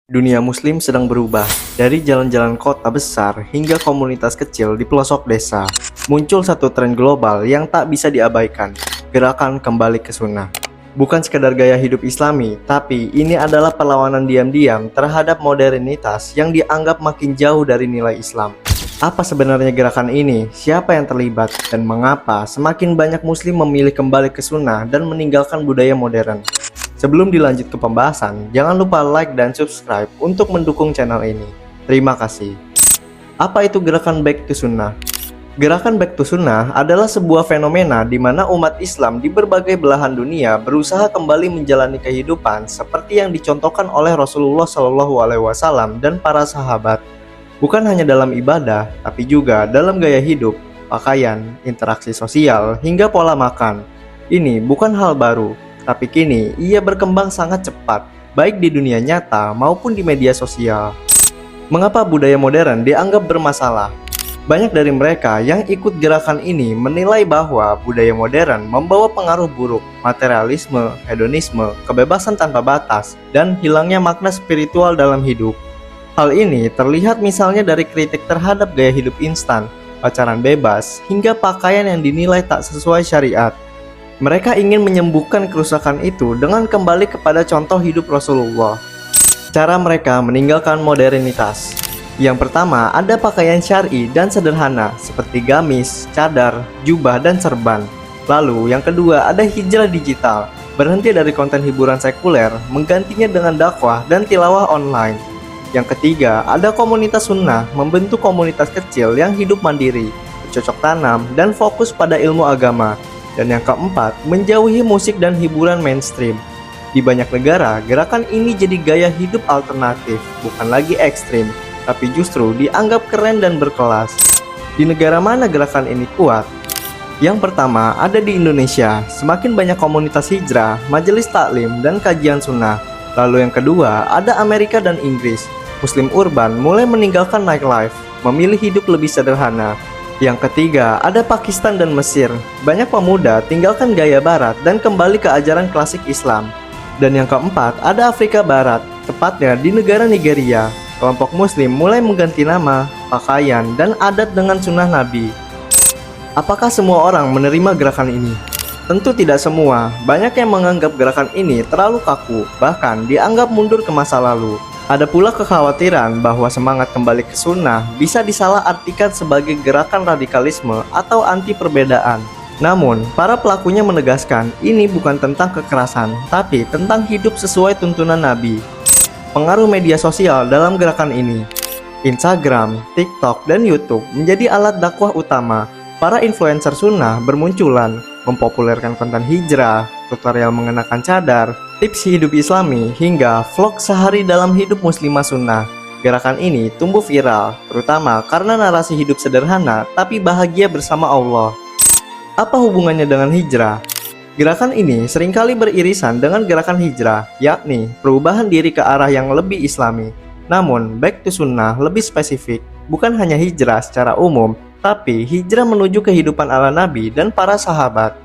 Dunia muslim sedang berubah, dari jalan-jalan kota besar hingga komunitas kecil di pelosok desa. Muncul satu tren global yang tak bisa diabaikan, gerakan kembali ke sunnah. Bukan sekadar gaya hidup islami, tapi ini adalah perlawanan diam-diam terhadap modernitas yang dianggap makin jauh dari nilai Islam. Apa sebenarnya gerakan ini? Siapa yang terlibat? Dan mengapa semakin banyak muslim memilih kembali ke sunnah dan meninggalkan budaya modern? Sebelum dilanjut ke pembahasan, jangan lupa like dan subscribe untuk mendukung channel ini. Terima kasih. Apa itu gerakan Back to Sunnah? Gerakan Back to Sunnah adalah sebuah fenomena di mana umat Islam di berbagai belahan dunia berusaha kembali menjalani kehidupan seperti yang dicontohkan oleh Rasulullah SAW dan para sahabat. Bukan hanya dalam ibadah, tapi juga dalam gaya hidup, pakaian, interaksi sosial, hingga pola makan. Ini bukan hal baru, tapi kini ia berkembang sangat cepat, baik di dunia nyata maupun di media sosial. Mengapa budaya modern dianggap bermasalah? Banyak dari mereka yang ikut gerakan ini menilai bahwa budaya modern membawa pengaruh buruk, materialisme, hedonisme, kebebasan tanpa batas, dan hilangnya makna spiritual dalam hidup. Hal ini terlihat misalnya dari kritik terhadap gaya hidup instan, pacaran bebas, hingga pakaian yang dinilai tak sesuai syariat. Mereka ingin menyembuhkan kerusakan itu dengan kembali kepada contoh hidup Rasulullah. Cara mereka meninggalkan modernitas. Yang pertama, ada pakaian syar'i dan sederhana seperti gamis, cadar, jubah, dan serban. Lalu, yang kedua, ada hijrah digital. Berhenti dari konten hiburan sekuler, menggantinya dengan dakwah dan tilawah online. Yang ketiga, ada komunitas sunnah, membentuk komunitas kecil yang hidup mandiri, bercocok tanam, dan fokus pada ilmu agama. Dan yang keempat, menjauhi musik dan hiburan mainstream. Di banyak negara, gerakan ini jadi gaya hidup alternatif, bukan lagi ekstrim, tapi justru dianggap keren dan berkelas. Di negara mana gerakan ini kuat? Yang pertama, ada di Indonesia. Semakin banyak komunitas hijrah, majelis taklim, dan kajian sunnah. Lalu yang kedua, ada Amerika dan Inggris. Muslim urban mulai meninggalkan nightlife, memilih hidup lebih sederhana. Yang ketiga, ada Pakistan dan Mesir. Banyak pemuda tinggalkan gaya barat dan kembali ke ajaran klasik Islam. Dan yang keempat, ada Afrika Barat, tepatnya di negara Nigeria. Kelompok muslim mulai mengganti nama, pakaian, dan adat dengan sunnah Nabi. Apakah semua orang menerima gerakan ini? Tentu tidak semua. Banyak yang menganggap gerakan ini terlalu kaku, bahkan dianggap mundur ke masa lalu. Ada pula kekhawatiran bahwa semangat kembali ke sunnah bisa disalahartikan sebagai gerakan radikalisme atau anti perbedaan. Namun, para pelakunya menegaskan ini bukan tentang kekerasan, tapi tentang hidup sesuai tuntunan Nabi. Pengaruh media sosial dalam gerakan ini. Instagram, TikTok, dan YouTube menjadi alat dakwah utama. Para influencer sunnah bermunculan, mempopulerkan konten hijrah, tutorial mengenakan cadar, tips hidup islami, hingga vlog sehari dalam hidup muslimah sunnah. Gerakan ini tumbuh viral, terutama karena narasi hidup sederhana tapi bahagia bersama Allah. Apa hubungannya dengan hijrah? Gerakan ini seringkali beririsan dengan gerakan hijrah, yakni perubahan diri ke arah yang lebih islami. Namun, Back to Sunnah lebih spesifik, bukan hanya hijrah secara umum, tapi hijrah menuju kehidupan ala Nabi dan para sahabat.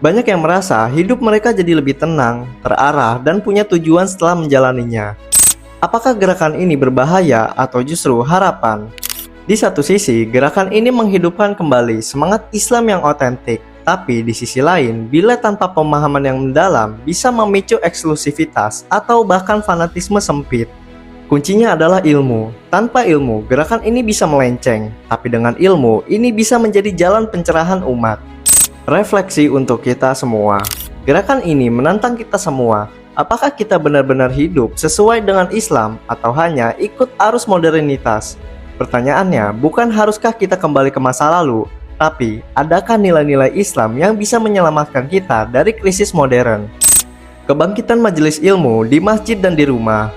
Banyak yang merasa hidup mereka jadi lebih tenang, terarah, dan punya tujuan setelah menjalaninya. Apakah gerakan ini berbahaya atau justru harapan? Di satu sisi, gerakan ini menghidupkan kembali semangat Islam yang otentik. Tapi di sisi lain, bila tanpa pemahaman yang mendalam, bisa memicu eksklusivitas atau bahkan fanatisme sempit. Kuncinya adalah ilmu. Tanpa ilmu, gerakan ini bisa melenceng. Tapi dengan ilmu, ini bisa menjadi jalan pencerahan umat. Refleksi untuk kita semua. Gerakan ini menantang kita semua. Apakah kita benar-benar hidup sesuai dengan Islam atau hanya ikut arus modernitas? Pertanyaannya, bukan haruskah kita kembali ke masa lalu, tapi adakah nilai-nilai Islam yang bisa menyelamatkan kita dari krisis modern? Kebangkitan majelis ilmu di masjid dan di rumah.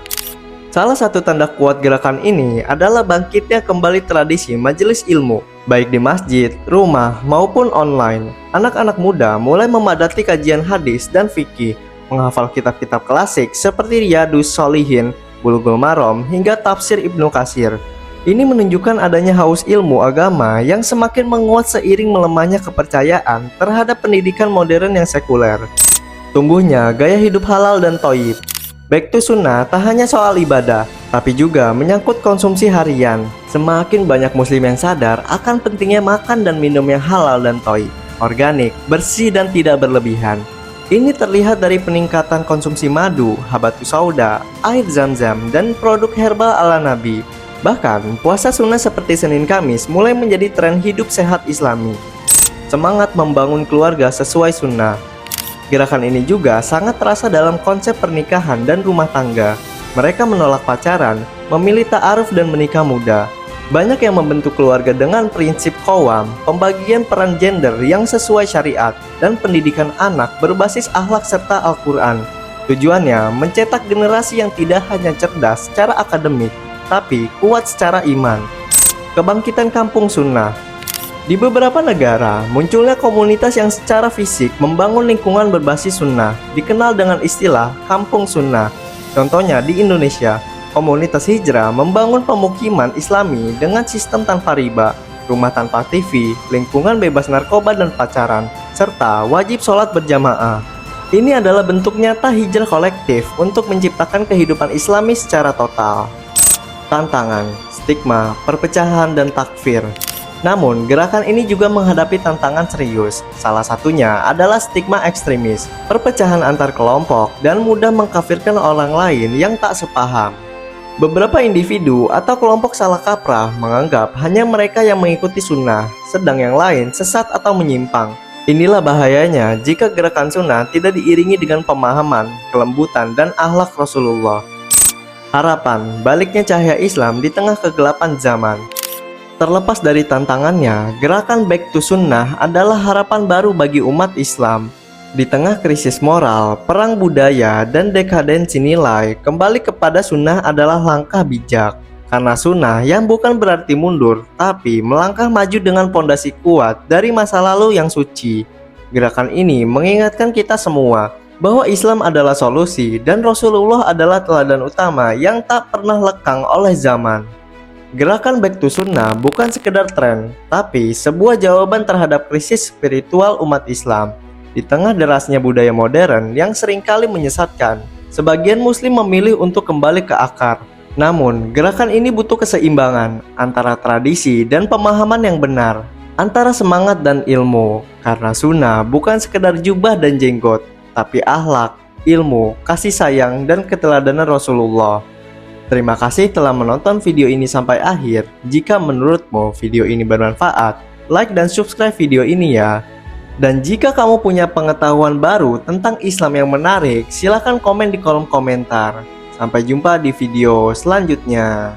Salah satu tanda kuat gerakan ini adalah bangkitnya kembali tradisi majelis ilmu, baik di masjid, rumah, maupun online. Anak-anak muda mulai memadati kajian hadis dan fikih, menghafal kitab-kitab klasik seperti Riyadhus Shalihin, Bulughul Maram, hingga tafsir Ibnu Katsir. Ini menunjukkan adanya haus ilmu agama yang semakin menguat seiring melemahnya kepercayaan terhadap pendidikan modern yang sekuler. Tumbuhnya gaya hidup halal dan thayyib. Back to sunnah tak hanya soal ibadah, tapi juga menyangkut konsumsi harian. Semakin banyak muslim yang sadar akan pentingnya makan dan minum yang halal dan toib, organik, bersih dan tidak berlebihan. Ini terlihat dari peningkatan konsumsi madu, habatus sauda, air zam-zam, dan produk herbal ala Nabi. Bahkan, puasa sunnah seperti Senin Kamis mulai menjadi tren hidup sehat Islami. Semangat membangun keluarga sesuai sunnah. Gerakan ini juga sangat terasa dalam konsep pernikahan dan rumah tangga. Mereka menolak pacaran, memilih ta'aruf dan menikah muda. Banyak yang membentuk keluarga dengan prinsip qawam, pembagian peran gender yang sesuai syariat, dan pendidikan anak berbasis akhlak serta Al-Quran. Tujuannya mencetak generasi yang tidak hanya cerdas secara akademik, tapi kuat secara iman. Kebangkitan kampung sunnah. Di beberapa negara, munculnya komunitas yang secara fisik membangun lingkungan berbasis sunnah, dikenal dengan istilah kampung sunnah. Contohnya di Indonesia, komunitas hijrah membangun pemukiman Islami dengan sistem tanpa riba, rumah tanpa TV, lingkungan bebas narkoba dan pacaran, serta wajib sholat berjamaah. Ini adalah bentuk nyata hijrah kolektif untuk menciptakan kehidupan Islami secara total. Tantangan, stigma, perpecahan, dan takfir. Namun, gerakan ini juga menghadapi tantangan serius. Salah satunya adalah stigma ekstremis, perpecahan antar kelompok, dan mudah mengkafirkan orang lain yang tak sepaham. Beberapa individu atau kelompok salah kaprah menganggap hanya mereka yang mengikuti sunnah, sedang yang lain sesat atau menyimpang. Inilah bahayanya jika gerakan sunnah tidak diiringi dengan pemahaman, kelembutan, dan akhlak Rasulullah. Harapan, baliknya cahaya Islam di tengah kegelapan zaman. Terlepas dari tantangannya, gerakan Back to Sunnah adalah harapan baru bagi umat Islam. Di tengah krisis moral, perang budaya, dan dekadensi nilai, kembali kepada sunnah adalah langkah bijak. Karena sunnah yang bukan berarti mundur, tapi melangkah maju dengan pondasi kuat dari masa lalu yang suci. Gerakan ini mengingatkan kita semua bahwa Islam adalah solusi dan Rasulullah adalah teladan utama yang tak pernah lekang oleh zaman. Gerakan Back to Sunnah bukan sekedar tren, tapi sebuah jawaban terhadap krisis spiritual umat Islam. Di tengah derasnya budaya modern yang seringkali menyesatkan, sebagian muslim memilih untuk kembali ke akar. Namun, gerakan ini butuh keseimbangan antara tradisi dan pemahaman yang benar, antara semangat dan ilmu, karena sunnah bukan sekedar jubah dan jenggot, tapi akhlak, ilmu, kasih sayang, dan keteladanan Rasulullah. Terima kasih telah menonton video ini sampai akhir. Jika menurutmu video ini bermanfaat, like dan subscribe video ini ya. Dan jika kamu punya pengetahuan baru tentang Islam yang menarik, silahkan komen di kolom komentar. Sampai jumpa di video selanjutnya.